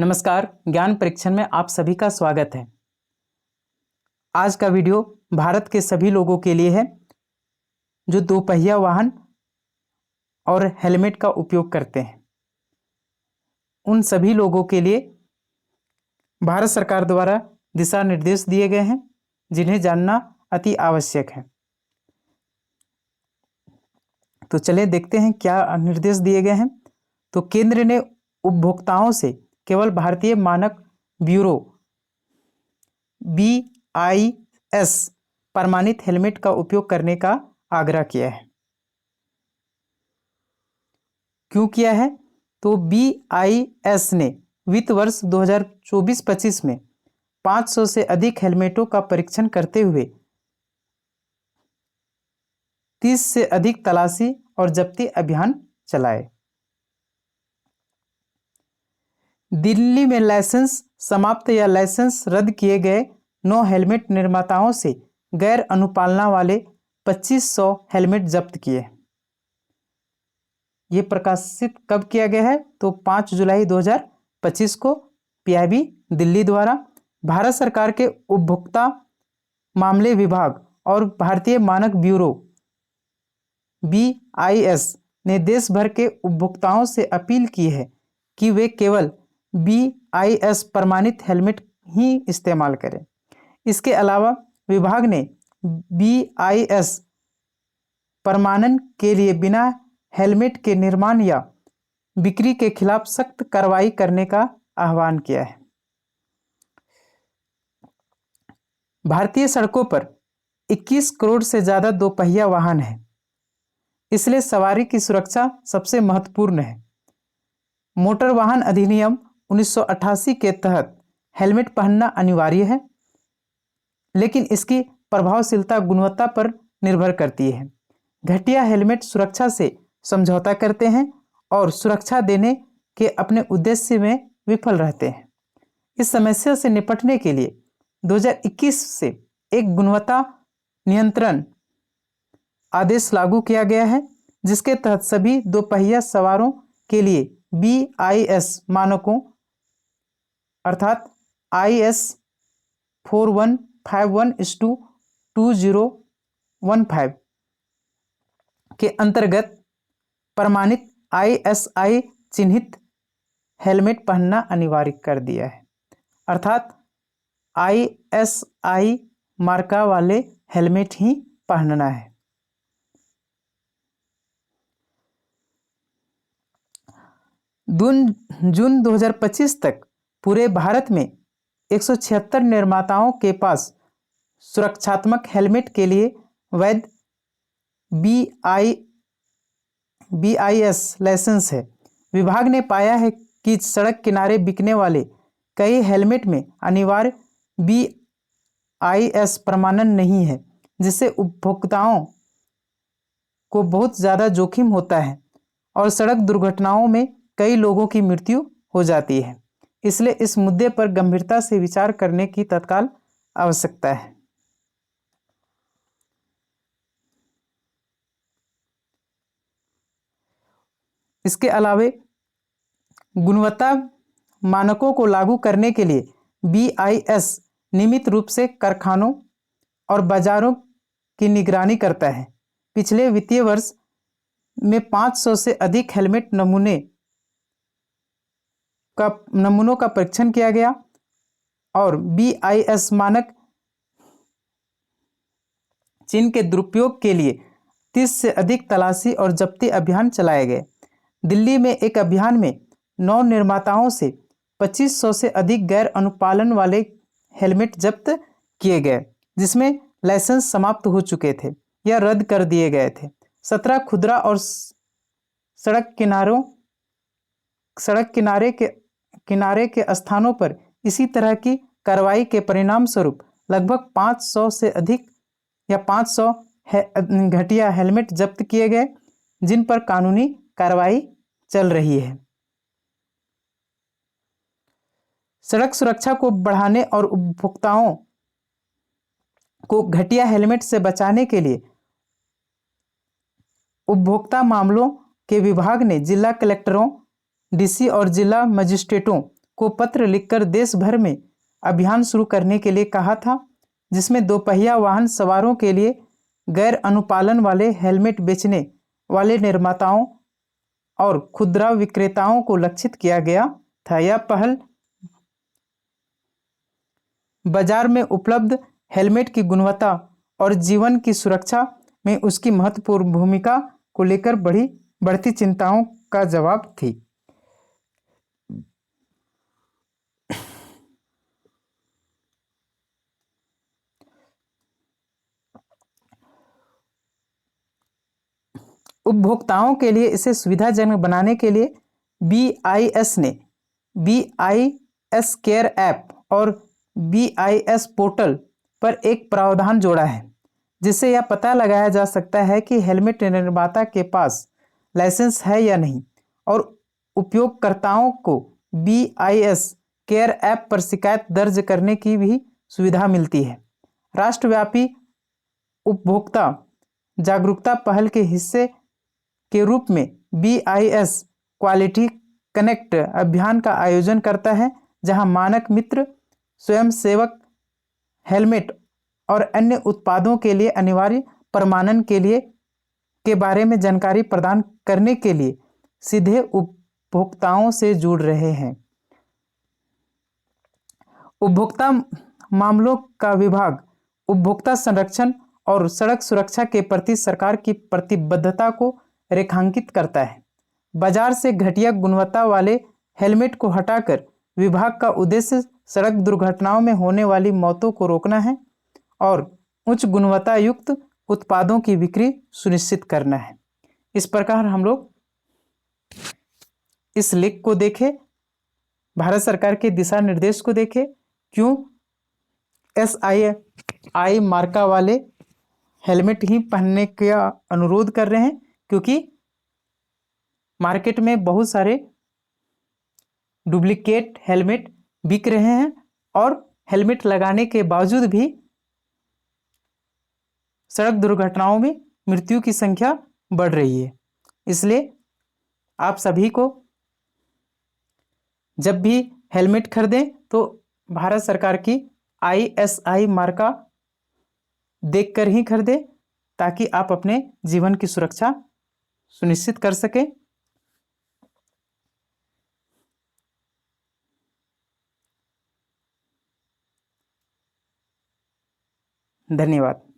नमस्कार, ज्ञान परीक्षण में आप सभी का स्वागत है। आज का वीडियो भारत के सभी लोगों के लिए है जो दोपहिया वाहन और हेलमेट का उपयोग करते हैं। उन सभी लोगों के लिए भारत सरकार द्वारा दिशा निर्देश दिए गए हैं जिन्हें जानना अति आवश्यक है। तो चलिए देखते हैं क्या निर्देश दिए गए हैं। तो केंद्र ने उपभोक्ताओं से केवल भारतीय मानक ब्यूरो BIS प्रमाणित हेलमेट का उपयोग करने का आग्रह किया है। क्यों किया है? तो BIS ने वित्त वर्ष 2024-25 में 500 से अधिक हेलमेटों का परीक्षण करते हुए 30 से अधिक तलाशी और जब्ती अभियान चलाए। दिल्ली में लाइसेंस समाप्त या लाइसेंस रद्द किए गए 9 हेलमेट निर्माताओं से गैर अनुपालना वाले 2500 हेलमेट जब्त किए। ये प्रकाशित कब किया गया है? तो 5 जुलाई 2025 को PIB दिल्ली द्वारा भारत सरकार के उपभोक्ता मामले विभाग और भारतीय मानक ब्यूरो BIS ने देश भर के उपभोक्ताओं से अपील की है कि वे केवल BIS प्रमाणित हेलमेट ही इस्तेमाल करें। इसके अलावा विभाग ने BIS प्रमाणन के लिए बिना हेलमेट के निर्माण या बिक्री के खिलाफ सख्त कार्रवाई करने का आह्वान किया है। भारतीय सड़कों पर 21 करोड़ से ज़्यादा दोपहिया वाहन हैं, इसलिए सवारी की सुरक्षा सबसे महत्वपूर्ण है। मोटर वाहन अधिनियम 1988 के तहत हेलमेट पहनना अनिवार्य है, लेकिन इसकी प्रभावशीलता गुणवत्ता पर निर्भर करती है। घटिया हेलमेट सुरक्षा से समझौता करते हैं और सुरक्षा देने के अपने उद्देश्य में विफल रहते हैं। इस समस्या से निपटने के लिए 2021 से एक गुणवत्ता नियंत्रण आदेश लागू किया गया है, जिसके तहत सभी दोपहिया सवारों के लिए BIS मानकों अर्थात IS 4151:2015 के अंतर्गत प्रमाणित ISI चिन्हित हेलमेट पहनना अनिवार्य कर दिया है। अर्थात ISI मार्का वाले हेलमेट ही पहनना है। जून 2025 तक पूरे भारत में 176 निर्माताओं के पास सुरक्षात्मक हेलमेट के लिए वैध BIS लाइसेंस है। विभाग ने पाया है कि सड़क किनारे बिकने वाले कई हेलमेट में अनिवार्य BIS प्रमाणन नहीं है, जिससे उपभोक्ताओं को बहुत ज़्यादा जोखिम होता है और सड़क दुर्घटनाओं में कई लोगों की मृत्यु हो जाती है। इसलिए इस मुद्दे पर गंभीरता से विचार करने की तत्काल आवश्यकता है। इसके अलावा गुणवत्ता मानकों को लागू करने के लिए BIS नियमित रूप से कारखानों और बाजारों की निगरानी करता है। पिछले वित्तीय वर्ष में 500 से अधिक हेलमेट नमूनों का परीक्षण किया गया और BIS मानक चिन्ह के दुरुपयोग के लिए 30 से अधिक तलाशी और जब्ती अभियान चलाए गए। दिल्ली में एक अभियान में 9 निर्माताओं से 2500 से अधिक गैर अनुपालन वाले हेलमेट जब्त किए गए, जिसमें लाइसेंस समाप्त हो चुके थे या रद्द कर दिए गए थे। 17 खुदरा और सड़क किनारे के स्थानों पर इसी तरह की कार्रवाई के परिणाम स्वरूप लगभग 500 से अधिक या 500 घटिया हेलमेट जब्त किए गए, जिन पर कानूनी कार्रवाई चल रही है। सड़क सुरक्षा को बढ़ाने और उपभोक्ताओं को घटिया हेलमेट से बचाने के लिए उपभोक्ता मामलों के विभाग ने जिला कलेक्टरों, DC और जिला मजिस्ट्रेटों को पत्र लिखकर देश भर में अभियान शुरू करने के लिए कहा था, जिसमें दोपहिया वाहन सवारों के लिए गैर अनुपालन वाले हेलमेट बेचने वाले निर्माताओं और खुदरा विक्रेताओं को लक्षित किया गया था। यह पहल बाजार में उपलब्ध हेलमेट की गुणवत्ता और जीवन की सुरक्षा में उसकी महत्वपूर्ण भूमिका को लेकर बढ़ती चिंताओं का जवाब थी। उपभोक्ताओं के लिए इसे सुविधाजनक बनाने के लिए BIS ने BIS केयर ऐप और BIS पोर्टल पर एक प्रावधान जोड़ा है, जिससे यह पता लगाया जा सकता है कि हेलमेट निर्माता के पास लाइसेंस है या नहीं, और उपयोगकर्ताओं को BIS केयर ऐप पर शिकायत दर्ज करने की भी सुविधा मिलती है। राष्ट्रव्यापी उपभोक्ता जागरूकता पहल के हिस्से के रूप में BIS क्वालिटी कनेक्ट अभियान का आयोजन करता है, जहां मानक मित्र स्वयंसेवक हेलमेट और अन्य उत्पादों के लिए अनिवार्य प्रमाणन के बारे में जानकारी प्रदान करने के लिए सीधे उपभोक्ताओं से जुड़ रहे हैं। उपभोक्ता मामलों का विभाग उपभोक्ता संरक्षण और सड़क सुरक्षा के प्रति सरकार की प्रतिबद्धता को रेखांकित करता है। बाजार से घटिया गुणवत्ता वाले हेलमेट को हटाकर विभाग का उद्देश्य सड़क दुर्घटनाओं में होने वाली मौतों को रोकना है और उच्च गुणवत्ता युक्त उत्पादों की बिक्री सुनिश्चित करना है। इस प्रकार हम लोग इस लेख को देखें, भारत सरकार के दिशा निर्देश को देखें, क्यों SII मार्का वाले हेलमेट ही पहनने का अनुरोध कर रहे हैं, क्योंकि मार्केट में बहुत सारे डुप्लीकेट हेलमेट बिक रहे हैं और हेलमेट लगाने के बावजूद भी सड़क दुर्घटनाओं में मृत्यु की संख्या बढ़ रही है। इसलिए आप सभी को जब भी हेलमेट खरीदें तो भारत सरकार की ISI मार्का देखकर ही खरीदें, ताकि आप अपने जीवन की सुरक्षा सुनिश्चित कर सकें। धन्यवाद।